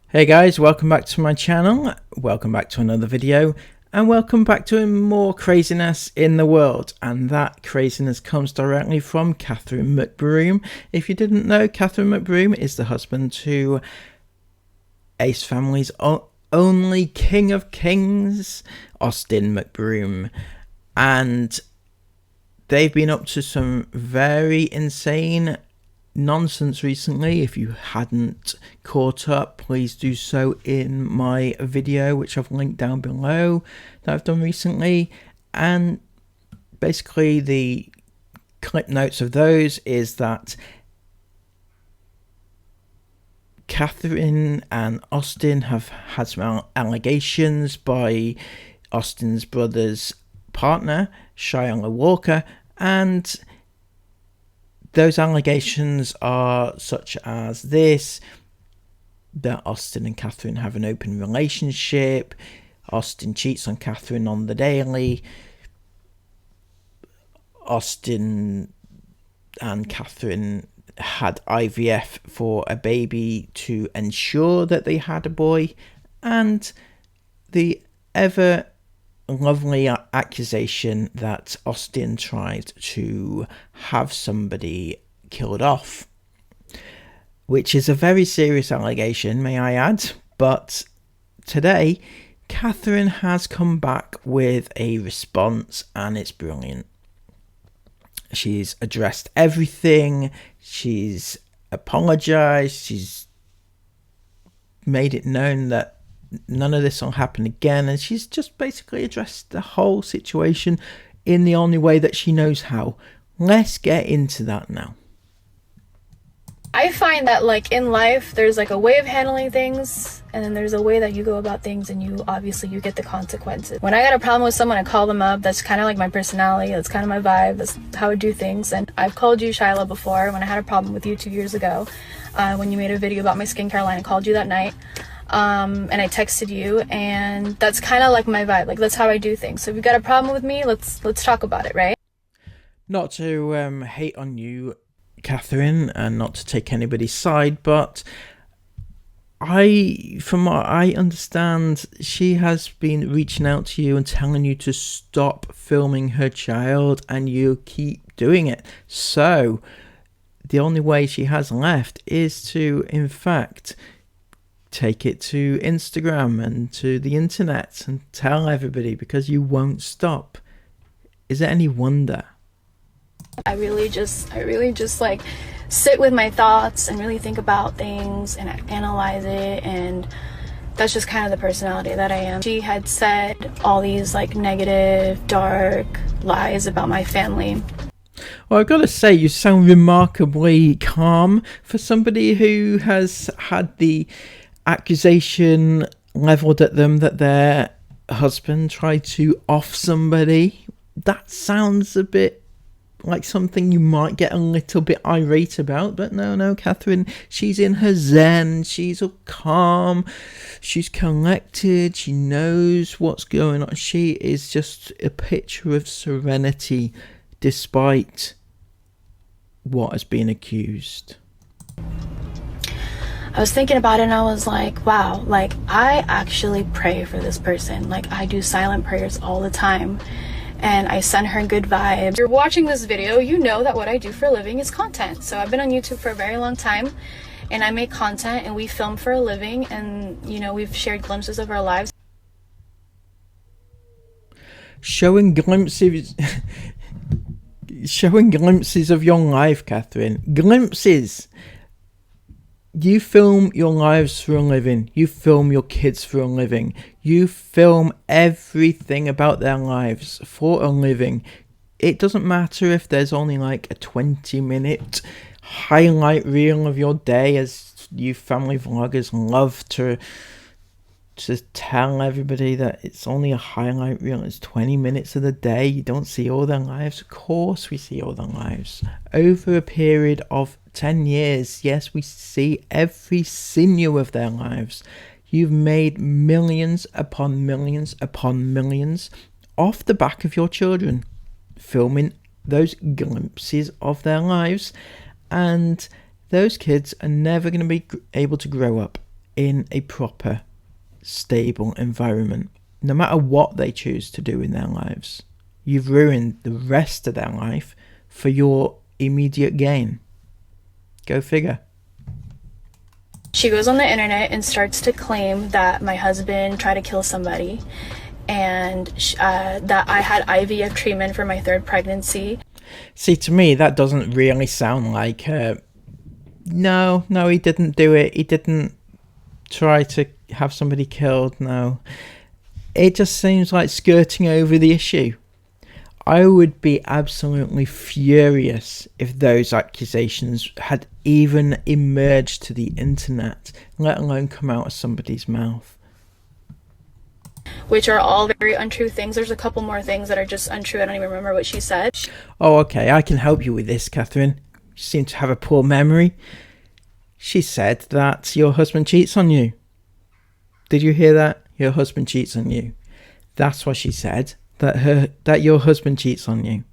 Hey guys, welcome back to my channel, welcome back to another video, and welcome back to more craziness in the world. And that craziness comes directly from Catherine McBroom. If you didn't know, Catherine McBroom is the husband to Ace Family's only King of Kings, Austin McBroom. And they've been up to some very insane nonsense recently. If you hadn't caught up, please do so in my video, which I've linked down below, that I've done recently. And basically the clip notes of those is that Catherine and Austin have had some allegations by Austin's brother's partner, Shyla Walker, and those allegations are such as this: that Austin and Catherine have an open relationship, Austin cheats on Catherine on the daily, Austin and Catherine had IVF for a baby to ensure that they had a boy, and the ever lovely accusation that Austin tried to have somebody killed off, which is a very serious allegation, may I add. But today Catherine has come back with a response, and it's brilliant. She's addressed everything, she's apologized, she's made it known that none of this will happen again, and she's just basically addressed the whole situation in the only way that she knows how. Let's get into that now. I find that, like, in life, there's like a way of handling things, and then there's a way that you go about things, and you get the consequences. When I got a problem with someone, I call them up. That's kind of like my personality, that's kind of my vibe, that's how I do things. And I've called you, Shyla, before when I had a problem with you 2 years ago, when you made a video about my skincare line. I called you that night, and I texted you, and that's kind of like my vibe. Like, that's how I do things. So if you've got a problem with me, let's talk about it, right? Not to hate on you, Catherine, and not to take anybody's side, but from what I understand, she has been reaching out to you and telling you to stop filming her child, and you keep doing it. So the only way she has left is to, in fact, take it to Instagram and to the internet and tell everybody, because you won't stop. Is it any wonder? I really just like sit with my thoughts and really think about things and analyze it, and that's just kind of the personality that I am. She had said all these like negative, dark lies about my family. Well, I've got to say, you sound remarkably calm for somebody who has had the accusation leveled at them that their husband tried to off somebody. That sounds a bit like something you might get a little bit irate about, but no, Catherine, she's in her zen, she's all calm, she's collected, she knows what's going on. She is just a picture of serenity despite what has been accused. I was thinking about it, and I was like, wow, like, I actually pray for this person. Like, I do silent prayers all the time, and I send her good vibes. If you're watching this video, you know that what I do for a living is content. So I've been on YouTube for a very long time, and I make content, and we film for a living, and, you know, we've shared glimpses of our lives. Showing glimpses of your life, Catherine. Glimpses. You film your lives for a living. You film your kids for a living. You film everything about their lives for a living. It doesn't matter if there's only like a 20-minute highlight reel of your day, as you family vloggers love to tell everybody that it's only a highlight reel. It's 20 minutes of the day. You don't see all their lives. Of course we see all their lives. Over a period of 10 years, yes, we see every sinew of their lives. You've made millions upon millions upon millions off the back of your children, filming those glimpses of their lives, and those kids are never going to be able to grow up. in a proper, stable environment, no matter what they choose to do in their lives. You've ruined the rest of their life for your immediate gain. Go figure. She goes on the internet and starts to claim that my husband tried to kill somebody, and that I had IVF treatment for my third pregnancy. See, to me, that doesn't really sound like no, he didn't do it. He didn't try to have somebody killed. No. It just seems like skirting over the issue. I would be absolutely furious if those accusations had even emerged to the internet, let alone come out of somebody's mouth. Which are all very untrue things. There's a couple more things that are just untrue. I don't even remember what she said. Oh, okay, I can help you with this, Catherine. You seem to have a poor memory. She said that your husband cheats on you. Did you hear that? Your husband cheats on you. That's what she said. That your husband cheats on you.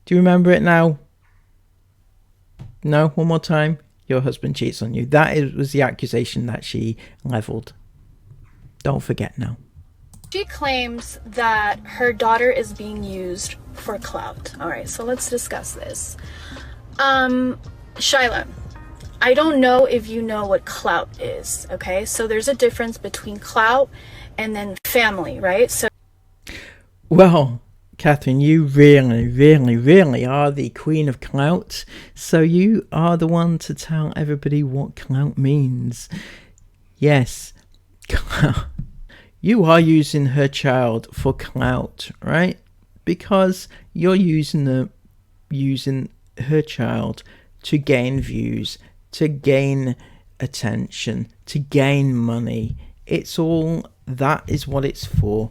Do you remember it now? No? One more time? Your husband cheats on you. That was the accusation that she levelled. Don't forget now. She claims that her daughter is being used for clout. Alright, so let's discuss this. Shyla, I don't know if you know what clout is, okay? So there's a difference between clout and then family, right? So well, Catherine, you really are the queen of clout. So you are the one to tell everybody what clout means. Yes, clout. You are using her child for clout, right? Because you're using her child to gain views, to gain attention, to gain money. That is what it's for.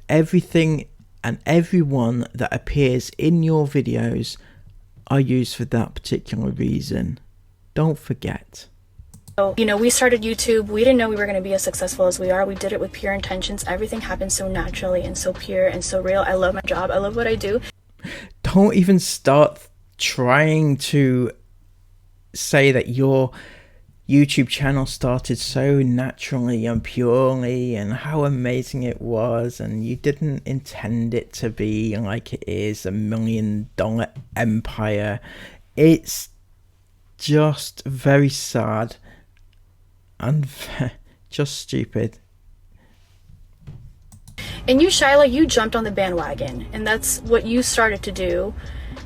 Everything and everyone that appears in your videos are used for that particular reason. Don't forget. You know, we started YouTube. We didn't know we were going to be as successful as we are. We did it with pure intentions. Everything happened so naturally and so pure and so real. I love my job. I love what I do. Don't even start trying to say that your YouTube channel started so naturally and purely and how amazing it was, and you didn't intend it to be like it is $1 million empire. It's just very sad and just stupid. And you, Shyla, you jumped on the bandwagon, and that's what you started to do.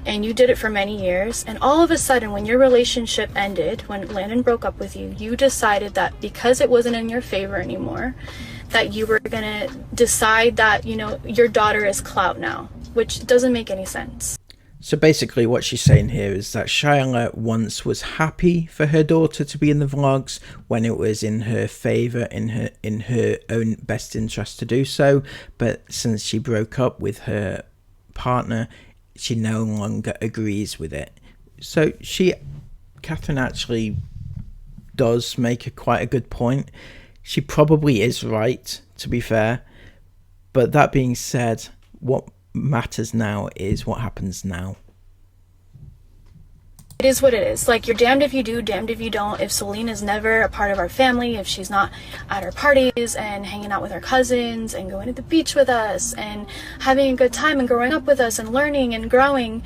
And you did it for many years, and all of a sudden when your relationship ended, when Landon broke up with you, you decided that because it wasn't in your favor anymore, that you were gonna decide that, you know, your daughter is clout now, which doesn't make any sense. So basically what she's saying here is that Shyla once was happy for her daughter to be in the vlogs when it was in her favour, in her own best interest to do so, but since she broke up with her partner, she no longer agrees with it. So Catherine actually does make quite a good point. She probably is right, to be fair. But that being said, what matters now is what happens now. It is what it is. Like, you're damned if you do, damned if you don't. If Celine is never a part of our family, if she's not at our parties and hanging out with our cousins and going to the beach with us and having a good time and growing up with us and learning and growing,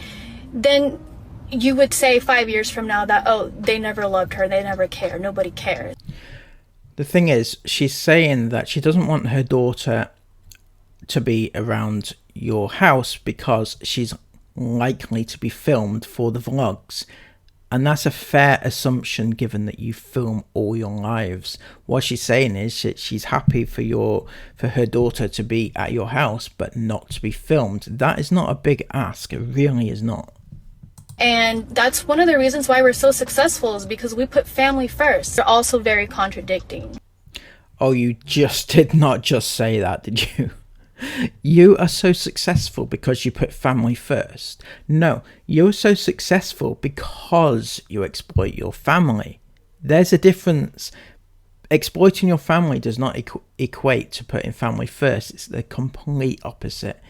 then you would say 5 years from now that, oh, they never loved her, they never cared, nobody cares. The thing is, she's saying that she doesn't want her daughter to be around your house because she's likely to be filmed for the vlogs, and that's a fair assumption given that you film all your lives. What she's saying is that she's happy for her daughter to be at your house but not to be filmed. That is not a big ask. It really is not. And that's one of the reasons why we're so successful, is because we put family first. They're also very contradicting. Oh, you just did not just say that, did you? You are so successful because you put family first. No, you're so successful because you exploit your family. There's a difference. Exploiting your family does not equate to putting family first. It's the complete opposite.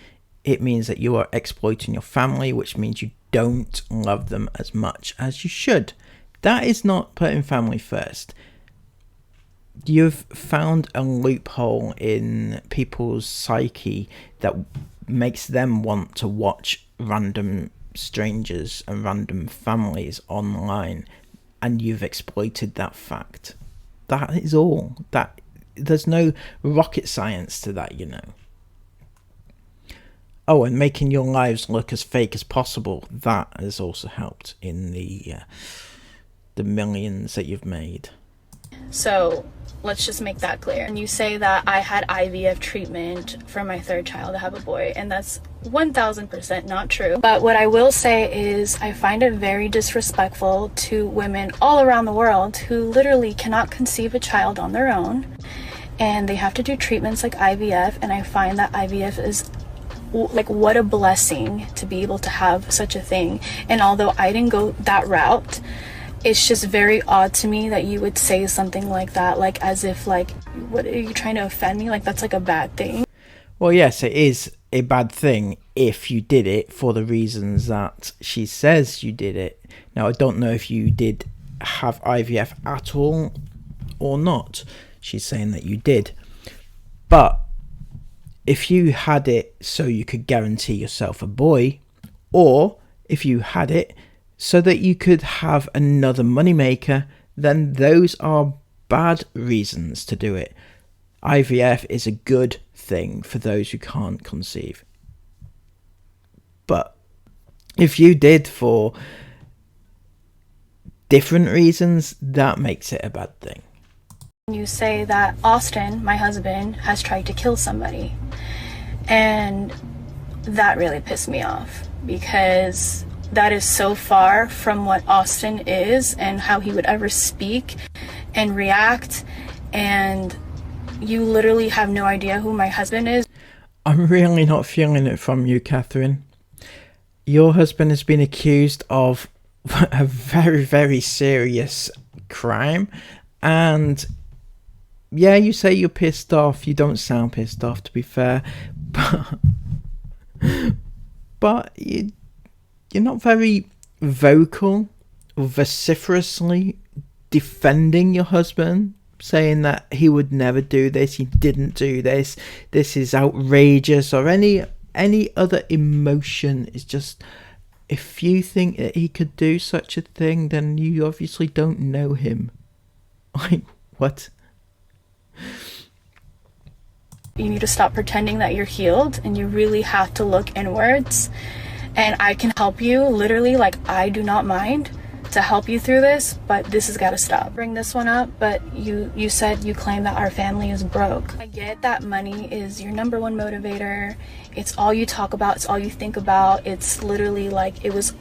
It means that you are exploiting your family, which means you don't love them as much as you should. That is not putting family first. you've found a loophole in people's psyche that makes them want to watch random strangers and random families online, and you've exploited that fact. That is all. That there's no rocket science to that, you know. Oh, and making your lives look as fake as possible, that has also helped in the millions that you've made. So let's just make that clear. And you say that I had IVF treatment for my third child to have a boy, and that's 1000% not true. But what I will say is I find it very disrespectful to women all around the world who literally cannot conceive a child on their own, and they have to do treatments like IVF. And I find that IVF is like, what a blessing to be able to have such a thing. And although I didn't go that route, it's just very odd to me that you would say something like that, like as if like, what are you trying to offend me? Like that's like a bad thing. Well, yes, it is a bad thing if you did it for the reasons that she says you did it. Now, I don't know if you did have IVF at all or not. She's saying that you did. But if you had it so you could guarantee yourself a boy, or if you had it so that you could have another moneymaker, then those are bad reasons to do it. IVF is a good thing for those who can't conceive. But if you did for different reasons, that makes it a bad thing. You say that Austin, my husband, has tried to kill somebody. And that really pissed me off, because that is so far from what Austin is and how he would ever speak and react. And you literally have no idea who my husband is. I'm really not feeling it from you, Catherine. Your husband has been accused of a very, very serious crime. And yeah, you say you're pissed off. You don't sound pissed off, to be fair. But you're not very vocal or vociferously defending your husband, saying that he would never do this, he didn't do this, this is outrageous, or any other emotion. Is just, if you think that he could do such a thing, then you obviously don't know him. Like, what? You need to stop pretending that you're healed, and you really have to look inwards. And I can help you, literally, like, I do not mind to help you through this, but this has got to stop. Bring this one up, but you said you claim that our family is broke. I get that money is your number one motivator. It's all you talk about, it's all you think about. It's literally like it was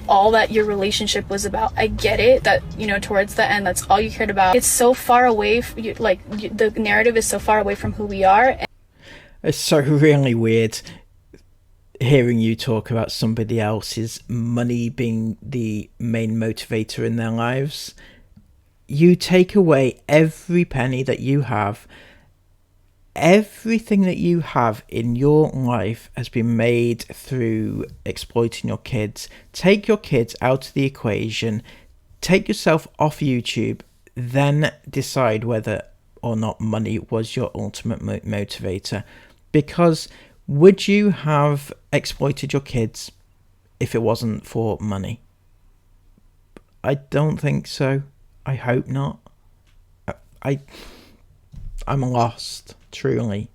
all that your relationship was about. I get it that, you know, towards the end, that's all you cared about. It's so far away, the narrative is so far away from who we are. It's so really weird hearing you talk about somebody else's money being the main motivator in their lives. You take away every penny that you have. Everything that you have in your life has been made through exploiting your kids. Take your kids out of the equation. Take yourself off YouTube. Then decide whether or not money was your ultimate motivator. Because would you have exploited your kids if it wasn't for money? I don't think so. I hope not. I'm lost, truly.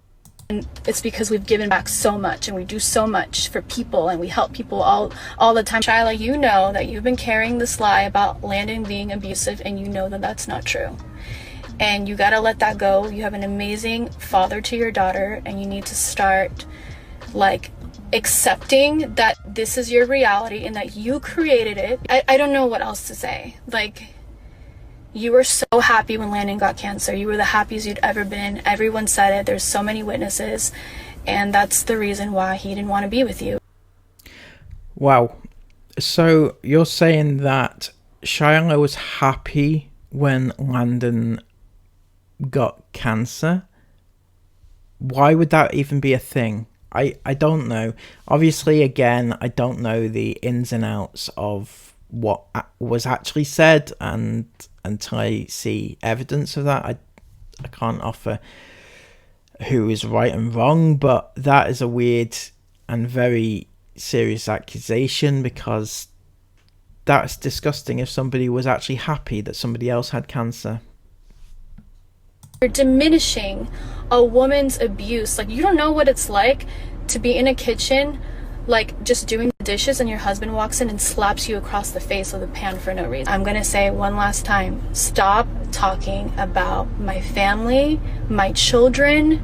And it's because we've given back so much, and we do so much for people, and we help people all the time. Shyla, you know that you've been carrying this lie about Landon being abusive, and you know that that's not true. And you gotta let that go. You have an amazing father to your daughter, and you need to start like accepting that this is your reality and that you created it. I don't know what else to say. Like, you were so happy when Landon got cancer. You were the happiest you'd ever been. Everyone said it. There's so many witnesses, and that's the reason why he didn't want to be with you. Wow. So you're saying that Shyla was happy when Landon got cancer? Why would that even be a thing? I don't know. Obviously, again, I don't know the ins and outs of what was actually said, and until I see evidence of that, I can't offer who is right and wrong, but that is a weird and very serious accusation, because that's disgusting if somebody was actually happy that somebody else had cancer. You're diminishing a woman's abuse. Like, you don't know what it's like to be in a kitchen, like just doing the dishes, and your husband walks in and slaps you across the face with a pan for no reason. I'm gonna say one last time, stop talking about my family, my children,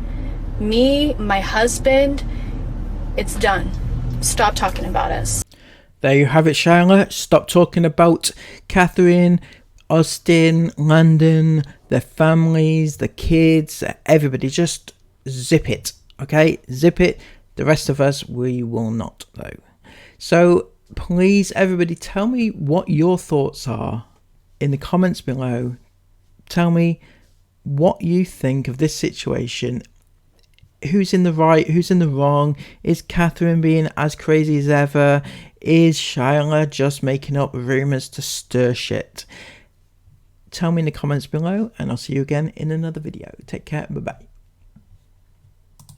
me, my husband. It's done. Stop talking about us. There you have it, Shyla. Stop talking about Catherine, Austin, London, their families, the kids, everybody. Just zip it, okay? Zip it. The rest of us, we will not, though. So please, everybody, tell me what your thoughts are in the comments below. Tell me what you think of this situation. Who's in the right? Who's in the wrong? Is Catherine being as crazy as ever? Is Shyla just making up rumours to stir shit? Tell me in the comments below, and I'll see you again in another video. Take care. Bye-bye.